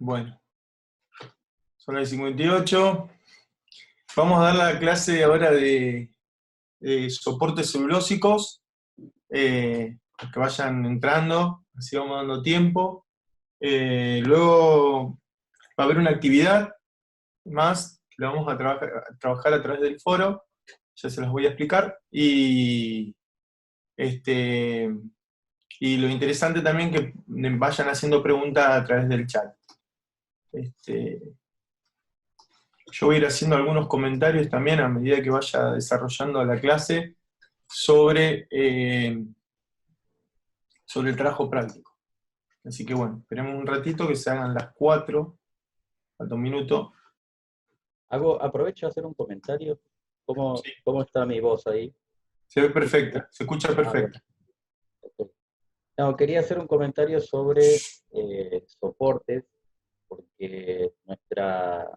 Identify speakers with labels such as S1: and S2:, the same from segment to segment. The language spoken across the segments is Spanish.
S1: Bueno, son las 58. Vamos a dar la clase ahora de soportes celulósicos, que vayan entrando, así vamos dando tiempo. Luego va a haber una actividad más, que la vamos a trabajar a través del foro, ya se las voy a explicar. Y lo interesante también que vayan haciendo preguntas a través del chat. Yo voy a ir haciendo algunos comentarios también a medida que vaya desarrollando la clase sobre el trabajo práctico. Así que bueno, esperemos un ratito que se hagan las 4, falta un minuto.
S2: Aprovecho a hacer un comentario.
S1: Sí.
S2: ¿Cómo está mi voz ahí?
S1: Se ve perfecta, se escucha perfecta.
S2: Bueno. No, quería hacer un comentario sobre soportes, porque nuestra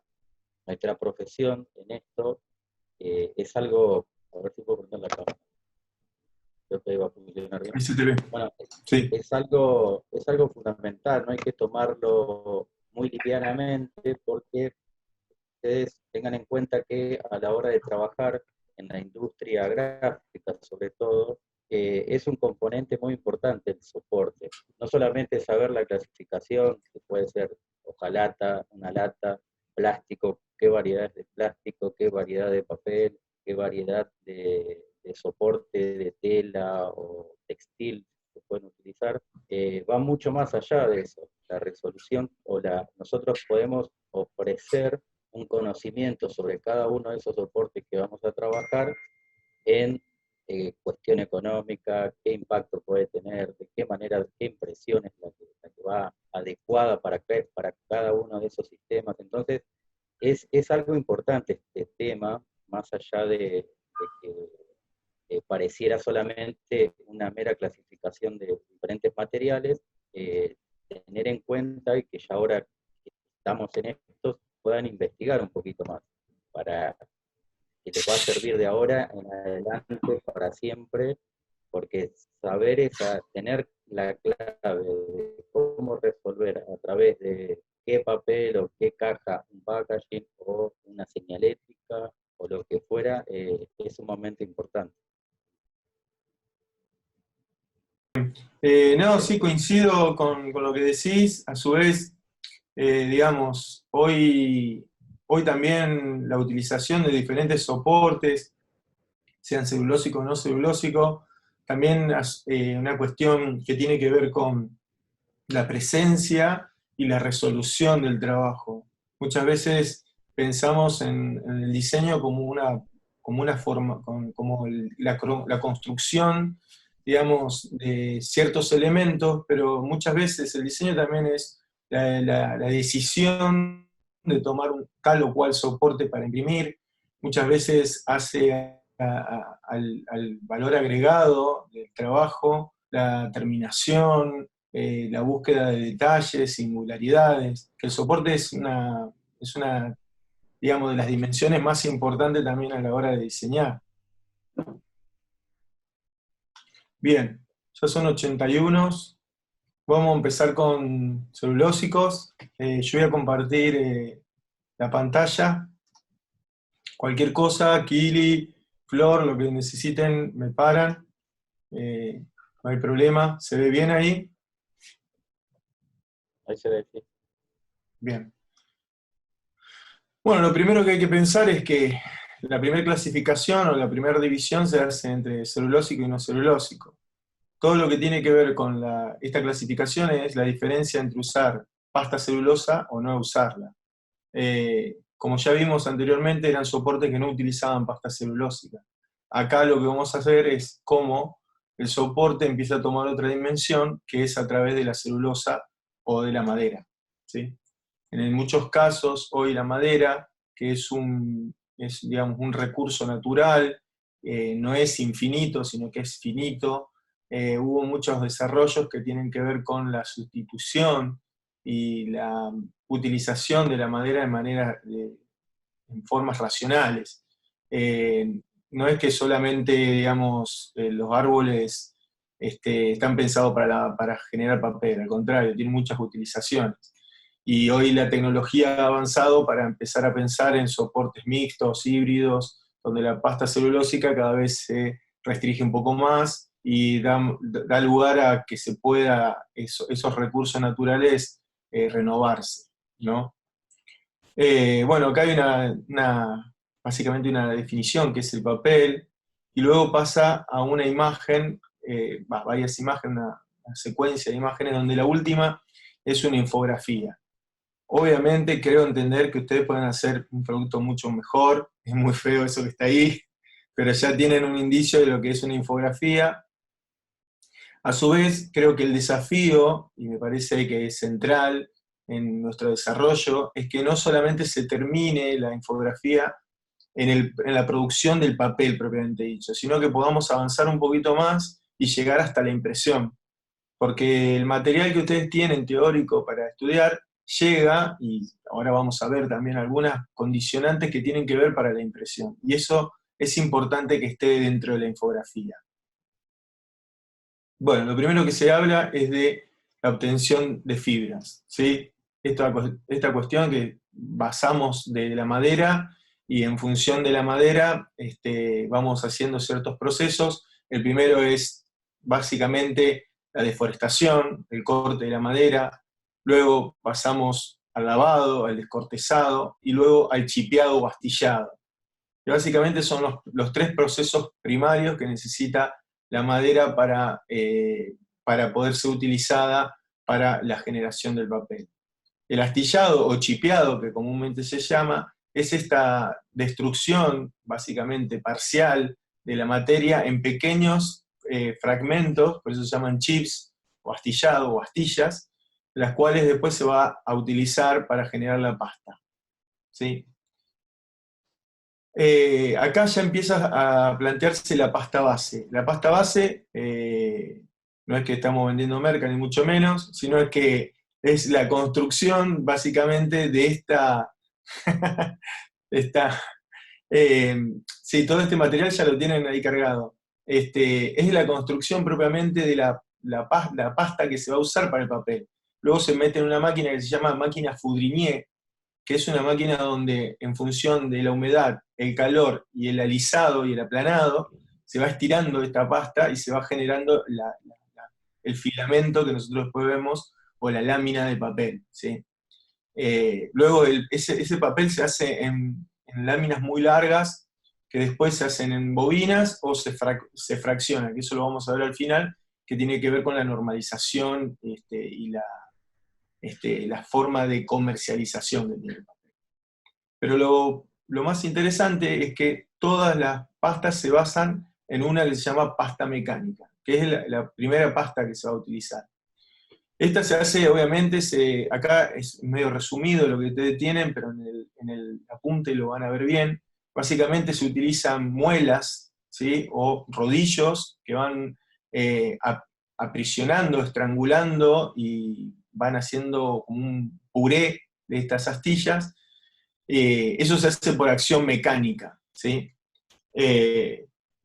S2: profesión en esto es algo. A ver si puedo prender la cámara. Creo que va a funcionar bien.
S1: Ahí se te ve.
S2: Bueno,
S1: Sí.
S2: es algo fundamental, no hay que tomarlo muy livianamente, porque ustedes tengan en cuenta que a la hora de trabajar en la industria gráfica, sobre todo, es un componente muy importante el soporte. No solamente saber la clasificación, que puede ser hojalata, una lata, plástico, qué variedades de plástico, qué variedad de papel, qué variedad de soporte de tela o textil que pueden utilizar, va mucho más allá de eso. La resolución nosotros podemos ofrecer un conocimiento sobre cada uno de esos soportes que vamos a trabajar en cuestión económica, qué impacto puede tener, de qué manera, qué impresión es la que va adecuada para cada uno de esos sistemas. Entonces, es algo importante este tema, más allá de que pareciera solamente una mera clasificación de diferentes materiales, tener en cuenta y que ya ahora que estamos en estos puedan investigar un poquito más, para que les va a servir de ahora en adelante para siempre, porque saber es tener la clave de cómo resolver a través de qué papel o qué caja, un packaging o una señalética o lo que fuera, es sumamente importante.
S1: No, sí, coincido con lo que decís. A su vez, digamos, hoy también la utilización de diferentes soportes, sean celulósicos o no celulósicos, también una cuestión que tiene que ver con la presencia y la resolución del trabajo. Muchas veces pensamos en el diseño como una forma, como la construcción, digamos, de ciertos elementos, pero muchas veces el diseño también es la decisión de tomar tal o cual soporte para imprimir. Muchas veces hace al valor agregado del trabajo, la terminación, la búsqueda de detalles, singularidades, que el soporte es una, digamos, de las dimensiones más importantes también a la hora de diseñar. Bien, ya son 81. Vamos a empezar con celulósicos. Yo voy a compartir la pantalla. Cualquier cosa, Kili, Flor, lo que necesiten, me paran. No hay problema. ¿Se ve bien ahí?
S2: Ahí se ve, sí.
S1: Bien. Bueno, lo primero que hay que pensar es que la primera clasificación o la primera división se hace entre celulósico y no celulósico. Todo lo que tiene que ver con esta clasificación es la diferencia entre usar pasta celulosa o no usarla. Como ya vimos anteriormente, eran soportes que no utilizaban pasta celulósica. Acá lo que vamos a hacer es cómo el soporte empieza a tomar otra dimensión, que es a través de la celulosa o de la madera, ¿sí? En muchos casos, hoy la madera, que es digamos, un recurso natural, no es infinito, sino que es finito. Hubo muchos desarrollos que tienen que ver con la sustitución y la utilización de la madera en formas racionales. No es que solamente, digamos, los árboles están pensados para generar papel, al contrario, tienen muchas utilizaciones. y hoy la tecnología ha avanzado para empezar a pensar en soportes mixtos, híbridos, donde la pasta celulósica cada vez se restringe un poco más y da lugar a que se pueda esos recursos naturales renovarse, ¿no? Bueno, acá hay básicamente una definición que es el papel, y luego pasa a una imagen, varias imágenes, una secuencia de imágenes, donde la última es una infografía. Obviamente creo entender que ustedes pueden hacer un producto mucho mejor, es muy feo eso que está ahí, pero ya tienen un indicio de lo que es una infografía. A su vez, creo que el desafío, y me parece que es central en nuestro desarrollo, es que no solamente se termine la infografía en la producción del papel propiamente dicho, sino que podamos avanzar un poquito más y llegar hasta la impresión. Porque el material que ustedes tienen teórico para estudiar llega, y ahora vamos a ver también algunas condicionantes que tienen que ver para la impresión. Y eso es importante que esté dentro de la infografía. Bueno, lo primero que se habla es de la obtención de fibras, ¿sí? Esta cuestión que basamos de la madera, y en función de la madera vamos haciendo ciertos procesos. El primero es básicamente la deforestación, el corte de la madera, luego pasamos al lavado, al descortezado, y luego al chipeado o astillado. Y básicamente son los tres procesos primarios que necesita la madera para poder ser utilizada para la generación del papel. El astillado o chipeado, que comúnmente se llama, es esta destrucción básicamente parcial de la materia en pequeños fragmentos, por eso se llaman chips o astillado o astillas, las cuales después se va a utilizar para generar la pasta, ¿sí? Acá ya empieza a plantearse la pasta base. La pasta base no es que estamos vendiendo merca, ni mucho menos, sino es que es la construcción básicamente de esta sí, todo este material ya lo tienen ahí cargado. Es la construcción propiamente de la pasta que se va a usar para el papel. Luego se mete en una máquina que se llama máquina Foudrinier, que es una máquina donde en función de la humedad, el calor y el alisado y el aplanado, se va estirando esta pasta y se va generando el filamento que nosotros después vemos, o la lámina de papel, ¿sí? Luego ese papel se hace en láminas muy largas, que después se hacen en bobinas o se fracciona, que eso lo vamos a ver al final, que tiene que ver con la normalización y la forma de comercialización que tiene el papel. Pero lo más interesante es que todas las pastas se basan en una que se llama pasta mecánica, que es la primera pasta que se va a utilizar. Esta se hace, obviamente, acá es medio resumido lo que ustedes tienen, pero en el apunte lo van a ver bien. Básicamente se utilizan muelas, ¿sí? O rodillos que van aprisionando, estrangulando y van haciendo como un puré de estas astillas. Eso se hace por acción mecánica, ¿sí?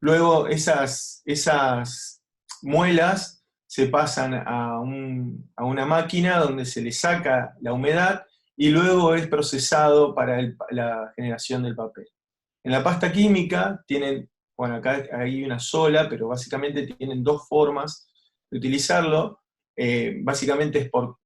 S1: Luego esas muelas se pasan a una máquina donde se le saca la humedad y luego es procesado para la generación del papel. En la pasta química tienen, bueno, acá hay una sola, pero básicamente tienen dos formas de utilizarlo. Básicamente es por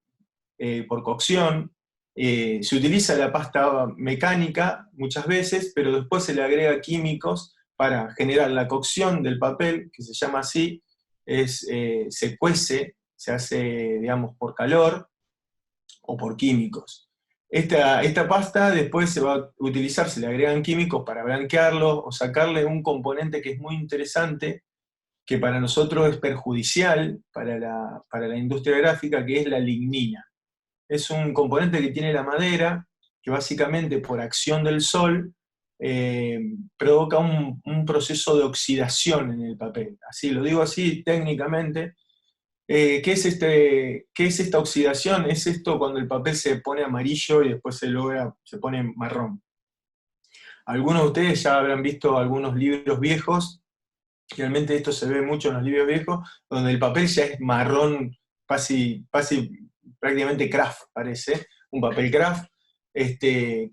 S1: cocción. Se utiliza la pasta mecánica muchas veces, pero después se le agrega químicos para generar la cocción del papel, que se llama así, se cuece, se hace, digamos, por calor o por químicos. Esta pasta después se va a utilizar, se le agregan químicos para blanquearlo o sacarle un componente que es muy interesante, que para nosotros es perjudicial para la industria gráfica, que es la lignina. Es un componente que tiene la madera, que básicamente por acción del sol provoca un proceso de oxidación en el papel. Así, lo digo así técnicamente. ¿Qué es esta oxidación? Es esto cuando el papel se pone amarillo y después se pone marrón. Algunos de ustedes ya habrán visto algunos libros viejos, realmente esto se ve mucho en los libros viejos, donde el papel ya es marrón, prácticamente craft parece, un papel craft, que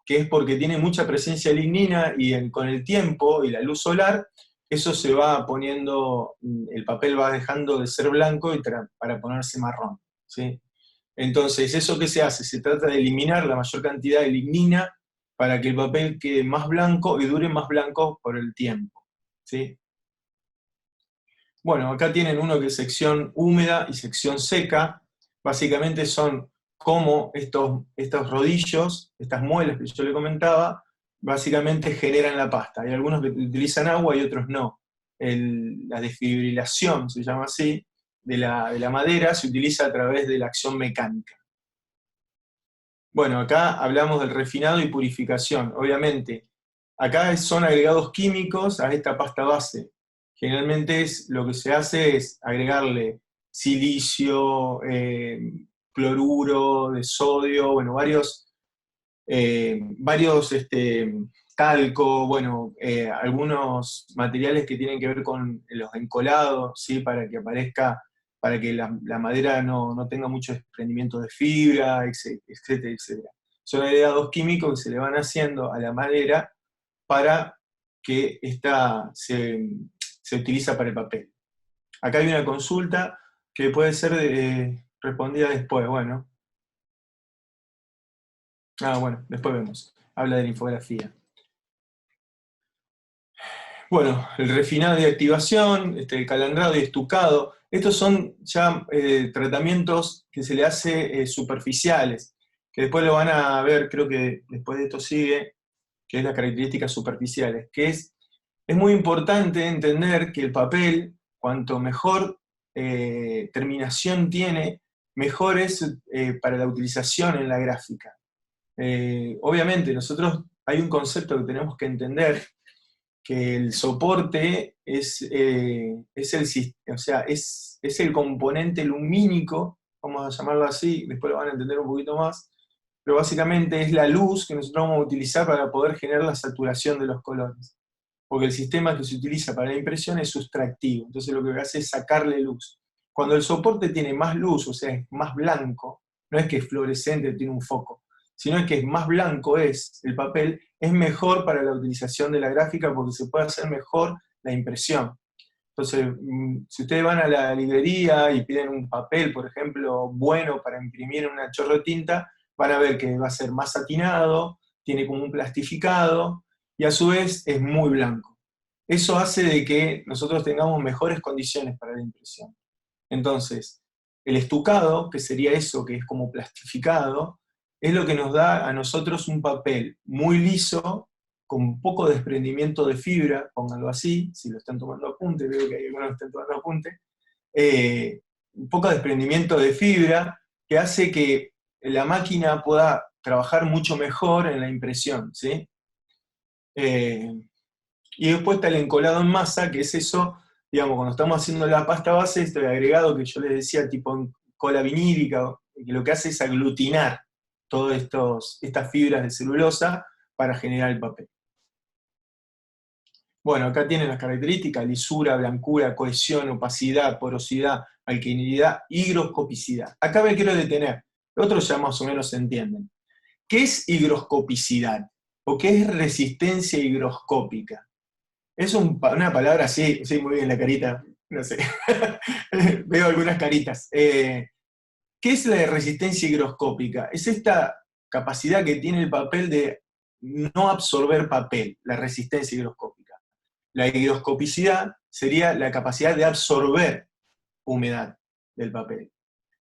S1: es porque tiene mucha presencia de lignina y con el tiempo y la luz solar, eso se va poniendo, el papel va dejando de ser blanco para ponerse marrón, ¿sí? Entonces, ¿eso qué se hace? Se trata de eliminar la mayor cantidad de lignina para que el papel quede más blanco y dure más blanco por el tiempo, ¿sí? Bueno, acá tienen uno que es sección húmeda y sección seca. Básicamente son como estos rodillos, estas muelas que yo le comentaba, básicamente generan la pasta. Hay algunos que utilizan agua y otros no. La desfibrilación, se llama así, de la madera se utiliza a través de la acción mecánica. Bueno, acá hablamos del refinado y purificación. Obviamente, acá son agregados químicos a esta pasta base. Generalmente lo que se hace es agregarle silicio, cloruro de sodio, bueno, varios talco, bueno, algunos materiales que tienen que ver con los encolados, ¿sí? Para que aparezca, para que la madera no tenga mucho desprendimiento de fibra, etcétera, etcétera. Son agregados químicos que se le van haciendo a la madera para que ésta se utiliza para el papel. Acá hay una consulta que puede ser respondida después, bueno. Bueno, después vemos. Habla de la infografía. Bueno, el refinado y activación, el calandrado y estucado, estos son ya tratamientos que se le hace superficiales, que después lo van a ver, creo que después de esto sigue, que es las características superficiales, que es muy importante entender que el papel, cuanto mejor terminación tiene, mejor es para la utilización en la gráfica. Obviamente, nosotros hay un concepto que tenemos que entender, que el soporte es el componente lumínico, vamos a llamarlo así, después lo van a entender un poquito más, pero básicamente es la luz que nosotros vamos a utilizar para poder generar la saturación de los colores. Porque el sistema que se utiliza para la impresión es sustractivo, entonces lo que hace es sacarle luz. Cuando el soporte tiene más luz, o sea, es más blanco, no es que es fluorescente, tiene un foco, sino que es más blanco es el papel, es mejor para la utilización de la gráfica porque se puede hacer mejor la impresión. Entonces, si ustedes van a la librería y piden un papel, por ejemplo, bueno para imprimir una chorro de tinta, van a ver que va a ser más satinado, tiene como un plastificado, y a su vez es muy blanco. Eso hace de que nosotros tengamos mejores condiciones para la impresión. Entonces, el estucado, que sería eso que es como plastificado, es lo que nos da a nosotros un papel muy liso, con poco desprendimiento de fibra, pónganlo así, si lo están tomando apunte, veo que hay algunos que están tomando apunte, un poco desprendimiento de fibra, que hace que la máquina pueda trabajar mucho mejor en la impresión, ¿sí? Y después está el encolado en masa, que es eso, digamos, cuando estamos haciendo la pasta base, este agregado que yo les decía, tipo cola vinílica, que lo que hace es aglutinar todas estas fibras de celulosa para generar el papel. Bueno, acá tienen las características: lisura, blancura, cohesión, opacidad, porosidad, alquilinidad, higroscopicidad. Acá me quiero detener, otros ya más o menos se entienden. ¿Qué es higroscopicidad? ¿O qué es resistencia higroscópica? Es una palabra así, sí, muy bien la carita, no sé, veo algunas caritas. ¿Qué es la resistencia higroscópica? Es esta capacidad que tiene el papel de no absorber papel, la resistencia higroscópica. La higroscopicidad sería la capacidad de absorber humedad del papel.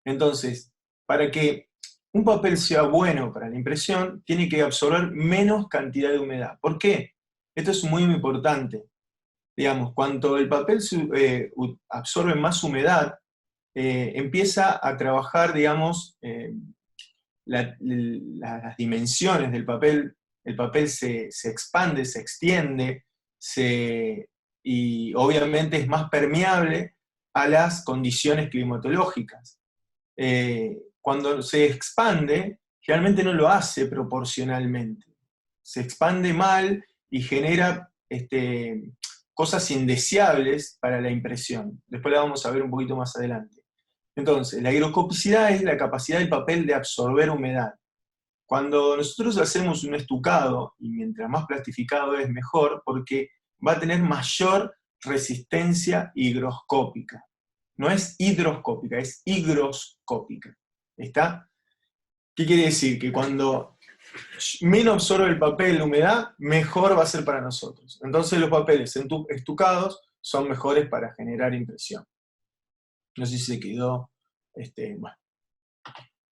S1: Entonces, para que un papel sea bueno para la impresión, tiene que absorber menos cantidad de humedad. ¿Por qué? Esto es muy importante. Digamos, cuando el papel absorbe más humedad, empieza a trabajar, digamos, las dimensiones del papel. El papel se expande, se extiende, y obviamente es más permeable a las condiciones climatológicas. Cuando se expande, generalmente no lo hace proporcionalmente. Se expande mal y genera cosas indeseables para la impresión. Después la vamos a ver un poquito más adelante. Entonces, la higroscopicidad es la capacidad del papel de absorber humedad. Cuando nosotros hacemos un estucado, y mientras más plastificado es mejor, porque va a tener mayor resistencia higroscópica. No es hidroscópica, es higroscópica. ¿Está? ¿Qué quiere decir? Que cuando menos absorbe el papel la humedad, mejor va a ser para nosotros. Entonces los papeles estucados son mejores para generar impresión. No sé si se quedó, bueno.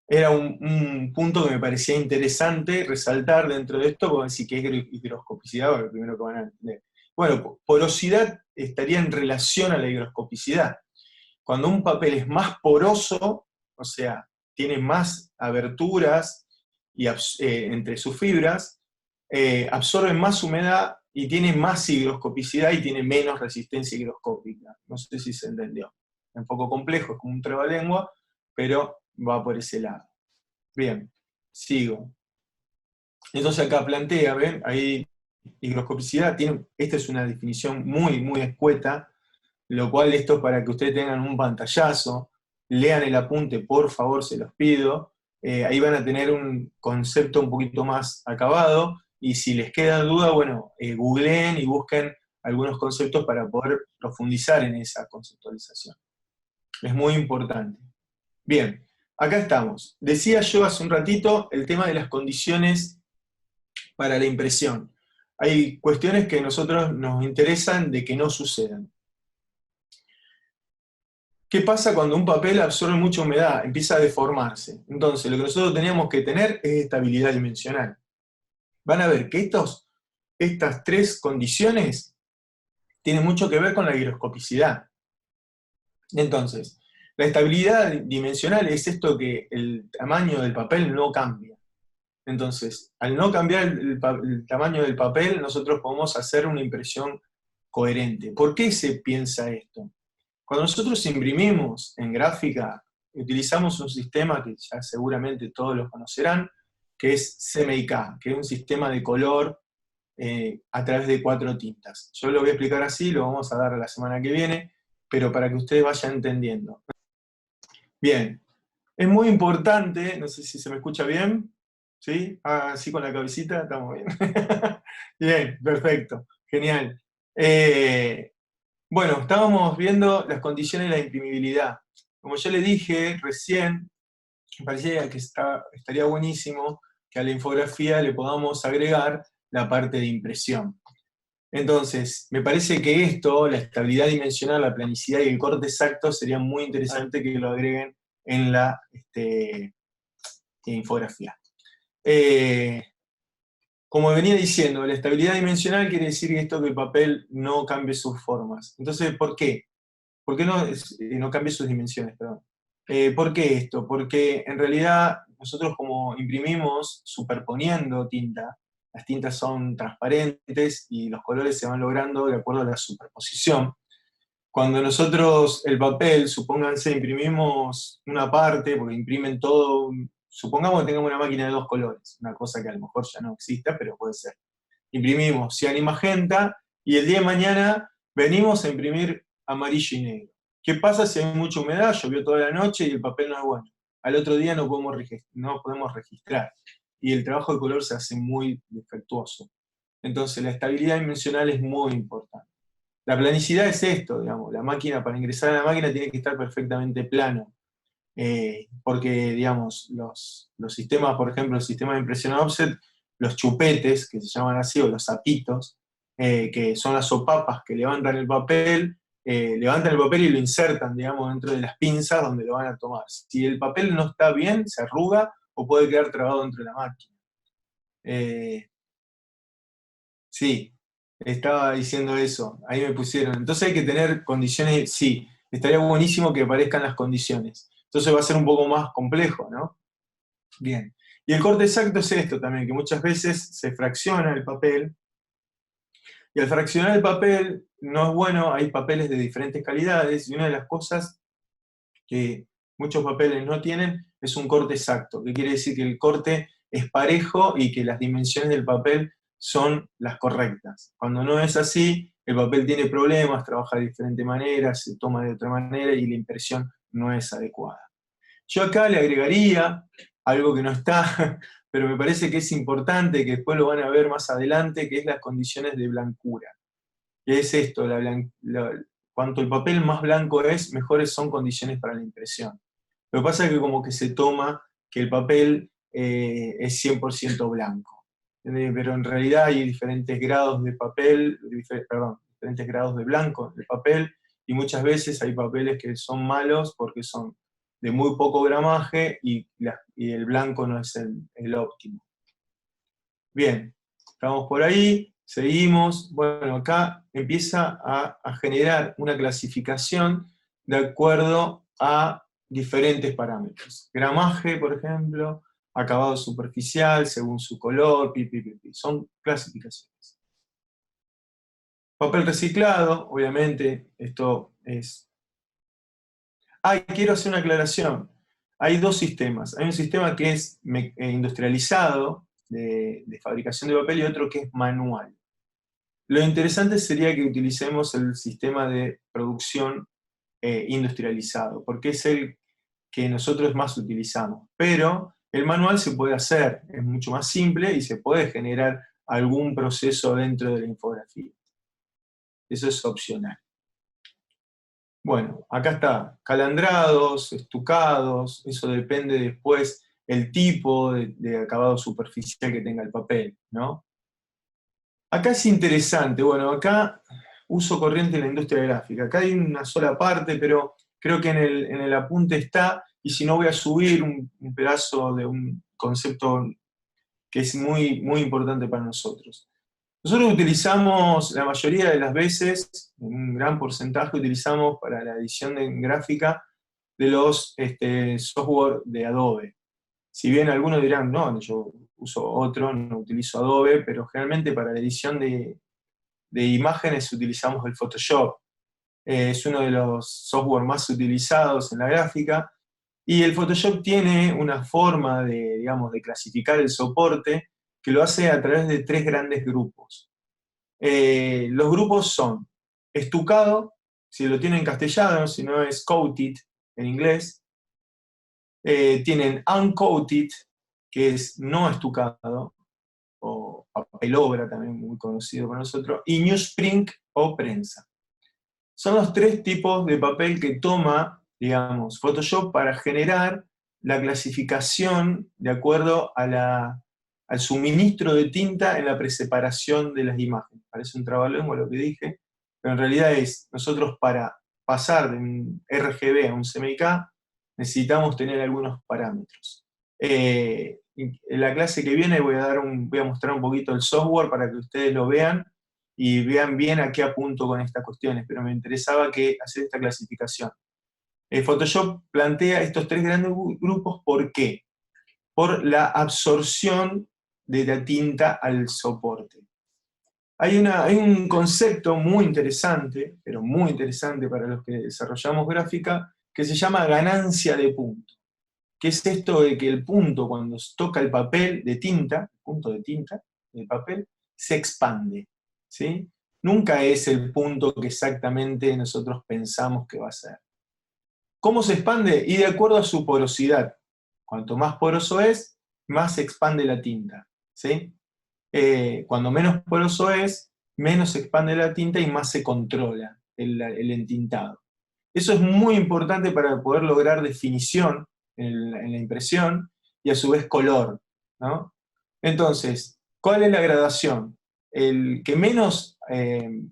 S1: Era un punto que me parecía interesante resaltar dentro de esto, porque decir que es higroscopicidad, porque lo primero que van a entender. Bueno, porosidad estaría en relación a la higroscopicidad. Cuando un papel es más poroso, o sea, tiene más aberturas y, entre sus fibras, absorbe más humedad y tiene más higroscopicidad y tiene menos resistencia higroscópica. No sé si se entendió. Es un poco complejo, es como un trabalengua, pero va por ese lado. Bien, sigo. Entonces acá plantea, ¿ven? Ahí higroscopicidad, esta es una definición muy, muy escueta, lo cual esto es para que ustedes tengan un pantallazo, lean el apunte, por favor, se los pido. Ahí van a tener un concepto un poquito más acabado, y si les queda duda, bueno, googleen y busquen algunos conceptos para poder profundizar en esa conceptualización. Es muy importante. Bien, acá estamos. Decía yo hace un ratito el tema de las condiciones para la impresión. Hay cuestiones que a nosotros nos interesan de que no sucedan. ¿Qué pasa cuando un papel absorbe mucha humedad? Empieza a deformarse. Entonces, lo que nosotros tenemos que tener es estabilidad dimensional. Van a ver que estas tres condiciones tienen mucho que ver con la higroscopicidad. Entonces, la estabilidad dimensional es esto que el tamaño del papel no cambia. Entonces, al no cambiar el tamaño del papel, nosotros podemos hacer una impresión coherente. ¿Por qué se piensa esto? Cuando nosotros imprimimos en gráfica, utilizamos un sistema que ya seguramente todos lo conocerán, que es CMYK, que es un sistema de color a través de 4 tintas. Yo lo voy a explicar así, lo vamos a dar la semana que viene, pero para que ustedes vayan entendiendo. Bien, es muy importante, no sé si se me escucha bien, ¿sí? Así con la cabecita, estamos bien. Bien, perfecto, genial. Bueno, estábamos viendo las condiciones de la imprimibilidad. Como yo le dije recién, me parecía que estaría buenísimo que a la infografía le podamos agregar la parte de impresión. Entonces, me parece que esto, la estabilidad dimensional, la planicidad y el corte exacto, sería muy interesante que lo agreguen en la infografía. Como venía diciendo, la estabilidad dimensional quiere decir que el papel no cambie sus formas. Entonces, ¿por qué? ¿Por qué no cambie sus dimensiones? Perdón. ¿Por qué esto? Porque en realidad nosotros como imprimimos superponiendo tinta, las tintas son transparentes y los colores se van logrando de acuerdo a la superposición. Cuando nosotros el papel, supónganse, imprimimos una parte, porque imprimen todo, supongamos que tengamos una máquina de 2 colores, una cosa que a lo mejor ya no exista, pero puede ser. Imprimimos cian y magenta, y el día de mañana venimos a imprimir amarillo y negro. ¿Qué pasa si hay mucha humedad, llovió toda la noche y el papel no es bueno? Al otro día no podemos registrar, y el trabajo de color se hace muy defectuoso. Entonces la estabilidad dimensional es muy importante. La planicidad es esto, digamos, la máquina, para ingresar a la máquina tiene que estar perfectamente plano, porque, digamos, los sistemas, por ejemplo, el sistema de impresión offset, los chupetes, que se llaman así, o los zapitos, que son las sopapas que levantan el papel y lo insertan, digamos, dentro de las pinzas donde lo van a tomar. Si el papel no está bien, se arruga o puede quedar trabado dentro de la máquina. Sí, estaba diciendo eso, ahí me pusieron. Entonces hay que tener condiciones, sí, estaría buenísimo que aparezcan las condiciones. Entonces va a ser un poco más complejo, ¿no? Bien. Y el corte exacto es esto también, que muchas veces se fracciona el papel, y al fraccionar el papel no es bueno, hay papeles de diferentes calidades, y una de las cosas que muchos papeles no tienen es un corte exacto, que quiere decir que el corte es parejo y que las dimensiones del papel son las correctas. Cuando no es así, el papel tiene problemas, trabaja de diferente manera, se toma de otra manera y la impresión no es adecuada. Yo acá le agregaría algo que no está, pero me parece que es importante, que después lo van a ver más adelante, que es las condiciones de blancura. Que es esto, cuanto el papel más blanco es, mejores son condiciones para la impresión. Lo que pasa es que como que se toma que el papel es 100% blanco. Pero en realidad hay diferentes grados de papel, perdón, diferentes grados de blanco de papel, y muchas veces hay papeles que son malos porque son de muy poco gramaje y el blanco no es el óptimo. Bien, estamos por ahí, seguimos. Bueno, acá empieza a generar una clasificación de acuerdo a diferentes parámetros. Gramaje, por ejemplo, acabado superficial, según su color, son clasificaciones. Papel reciclado, obviamente, esto es... quiero hacer una aclaración. Hay dos sistemas. Hay un sistema que es industrializado, de fabricación de papel, y otro que es manual. Lo interesante sería que utilicemos el sistema de producción industrializado, porque es el que nosotros más utilizamos. Pero el manual se puede hacer, es mucho más simple y se puede generar algún proceso dentro de la infografía. Eso es opcional. Bueno, acá está, calandrados, estucados, eso depende después el tipo de acabado superficial que tenga el papel, ¿no? Acá es interesante, bueno, acá uso corriente en la industria gráfica. Acá hay una sola parte, pero creo que en el apunte está, y si no voy a subir un pedazo de un concepto que es muy, muy importante para nosotros. Nosotros utilizamos, la mayoría de las veces, un gran porcentaje, utilizamos para la edición gráfica de los software de Adobe. Si bien algunos dirán, no, yo uso otro, no utilizo Adobe, pero generalmente para la edición de imágenes utilizamos el Photoshop. Es uno de los software más utilizados en la gráfica, y el Photoshop tiene una forma de, digamos, de clasificar el soporte que lo hace a través de tres grandes grupos. Los grupos son estucado, si lo tienen en castellano, si no es coated en inglés. Tienen uncoated, que es no estucado, o papel obra también muy conocido por nosotros, y newsprint o prensa. Son los tres tipos de papel que toma, digamos, Photoshop para generar la clasificación de acuerdo a al suministro de tinta en la preseparación de las imágenes. Parece un trabalengua lo que dije, pero en realidad es, nosotros para pasar de un RGB a un CMYK necesitamos tener algunos parámetros. En la clase que viene voy a mostrar un poquito el software para que ustedes lo vean y vean bien a qué apunto con estas cuestiones, pero me interesaba hacer esta clasificación. Photoshop plantea estos tres grandes grupos, ¿por qué? Por la absorción de la tinta al soporte. Hay un concepto muy interesante, pero muy interesante para los que desarrollamos gráfica, que se llama ganancia de punto. ¿Qué es esto de que el punto, cuando toca el papel de tinta, el punto de tinta del papel, se expande? ¿Sí? Nunca es el punto que exactamente nosotros pensamos que va a ser. ¿Cómo se expande? Y de acuerdo a su porosidad. Cuanto más poroso es, más se expande la tinta. ¿Sí? Cuando menos poroso es, menos se expande la tinta y más se controla el entintado. Eso es muy importante para poder lograr definición en la impresión y a su vez color, ¿no? Entonces, ¿cuál es la gradación? El que menos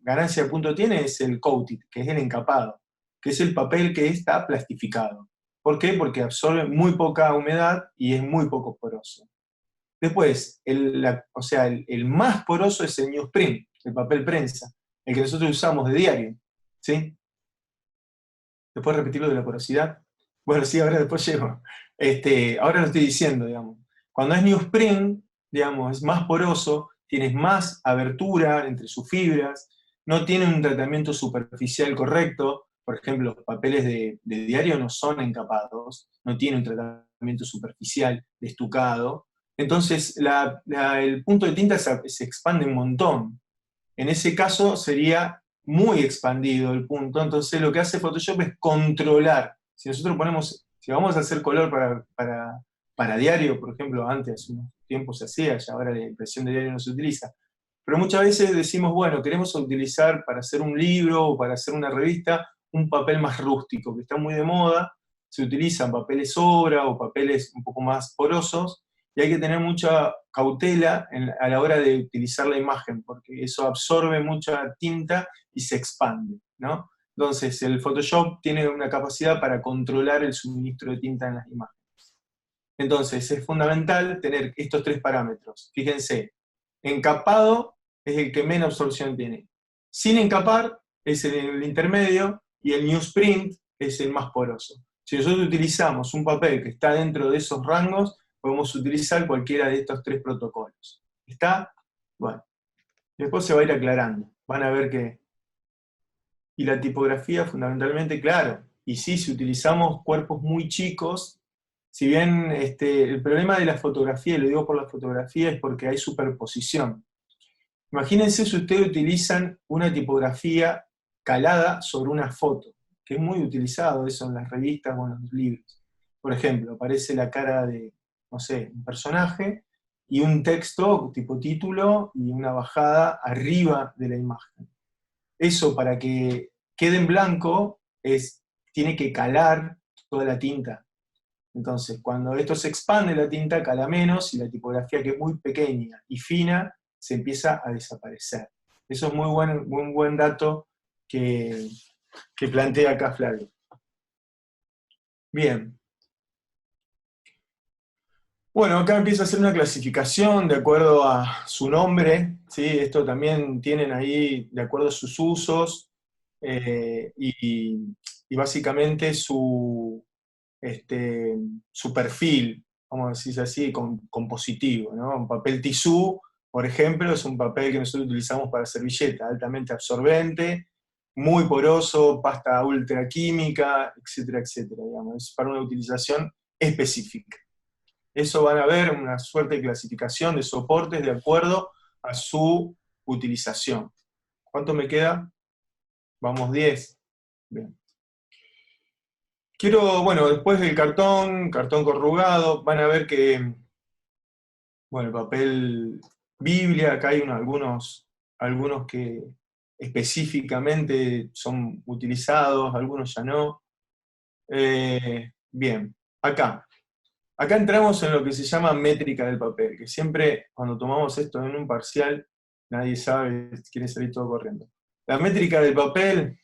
S1: ganancia de punto tiene es el coated, que es el encapado, que es el papel que está plastificado. ¿Por qué? Porque absorbe muy poca humedad y es muy poco poroso. Después, el más poroso es el newsprint, el papel prensa, el que nosotros usamos de diario, ¿sí? ¿Me puedes repetir lo de la porosidad? Bueno, sí, ahora después llego. Ahora lo estoy diciendo, digamos. Cuando es newsprint, digamos, es más poroso, tienes más abertura entre sus fibras, no tiene un tratamiento superficial correcto. Por ejemplo, los papeles de diario no son encapados, no tienen un tratamiento superficial de estucado. Entonces, el punto de tinta se expande un montón. En ese caso sería muy expandido el punto, entonces lo que hace Photoshop es controlar. Si nosotros si vamos a hacer color para para diario, por ejemplo, antes, hace unos tiempos se hacía, ya ahora la impresión de diario no se utiliza. Pero muchas veces decimos, bueno, queremos utilizar para hacer un libro o para hacer una revista un papel más rústico, que está muy de moda, se utilizan papeles obra o papeles un poco más porosos, y hay que tener mucha cautela a la hora de utilizar la imagen, porque eso absorbe mucha tinta y se expande, ¿no? Entonces, el Photoshop tiene una capacidad para controlar el suministro de tinta en las imágenes. Entonces, es fundamental tener estos tres parámetros. Fíjense, encapado es el que menos absorción tiene. Sin encapar es el intermedio, y el newsprint es el más poroso. Si nosotros utilizamos un papel que está dentro de esos rangos, podemos utilizar cualquiera de estos tres protocolos. ¿Está? Bueno. Después se va a ir aclarando. Van a ver que... Y la tipografía, fundamentalmente, claro. Y sí, si utilizamos cuerpos muy chicos, si bien el problema de la fotografía, y lo digo por la fotografía, es porque hay superposición. Imagínense si ustedes utilizan una tipografía calada sobre una foto, que es muy utilizado eso en las revistas o en los libros. Por ejemplo, aparece la cara de, no sé, un personaje, y un texto tipo título y una bajada arriba de la imagen. Eso, para que quede en blanco, tiene que calar toda la tinta. Entonces, cuando esto se expande, la tinta cala menos, y la tipografía, que es muy pequeña y fina, se empieza a desaparecer. Eso es muy buen dato que plantea acá Flavio. Bien. Bueno, acá empieza a hacer una clasificación de acuerdo a su nombre, ¿sí? Esto también tienen ahí de acuerdo a sus usos, y básicamente su perfil, vamos a decir así, compositivo, ¿no? Un papel tisú, por ejemplo, es un papel que nosotros utilizamos para servilleta, altamente absorbente, muy poroso, pasta ultraquímica, etcétera, etcétera, digamos. Es para una utilización específica. Eso van a ver una suerte de clasificación de soportes de acuerdo a su utilización. ¿Cuánto me queda? Vamos, 10. Bien. Quiero, bueno, después del cartón corrugado, van a ver que, bueno, el papel Biblia, acá hay algunos que específicamente son utilizados, algunos ya no. Bien, acá entramos en lo que se llama métrica del papel, que siempre cuando tomamos esto en un parcial, nadie sabe, quiere salir todo corriendo. La métrica del papel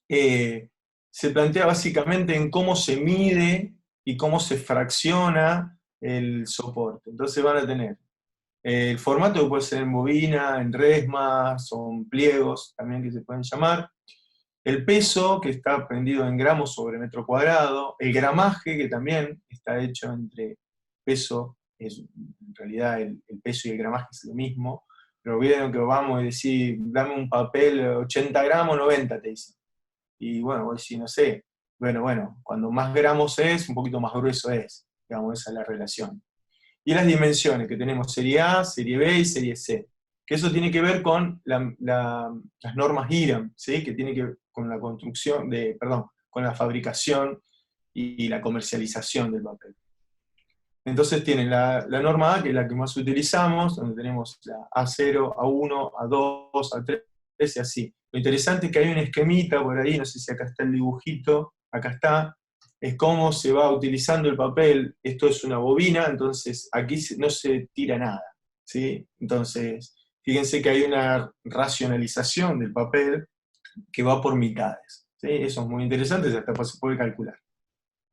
S1: se plantea básicamente en cómo se mide y cómo se fracciona el soporte. Entonces van a tener el formato, que puede ser en bobina, en resmas, o en pliegos, también, que se pueden llamar. El peso, que está prendido en gramos sobre metro cuadrado. El gramaje, que también está hecho entre peso, en realidad el peso y el gramaje es lo mismo, pero vieron que vamos a decir, dame un papel 80 gramos, 90 te dicen. Y bueno, vos decís, no sé, bueno, cuando más gramos es, un poquito más grueso es, digamos, esa es la relación. Y las dimensiones, que tenemos serie A, serie B y serie C, que eso tiene que ver con las normas IRAM, ¿sí? Que tiene que ver con la construcción, con la fabricación y la comercialización del papel. Entonces tienen la norma A, que es la que más utilizamos, donde tenemos la A0, A1, A2, A3 y así. Lo interesante es que hay un esquemita por ahí, no sé si acá está el dibujito, acá está, es cómo se va utilizando el papel. Esto es una bobina, entonces aquí no se tira nada, ¿sí? Entonces, fíjense que hay una racionalización del papel que va por mitades, ¿sí? Eso es muy interesante, hasta se puede calcular.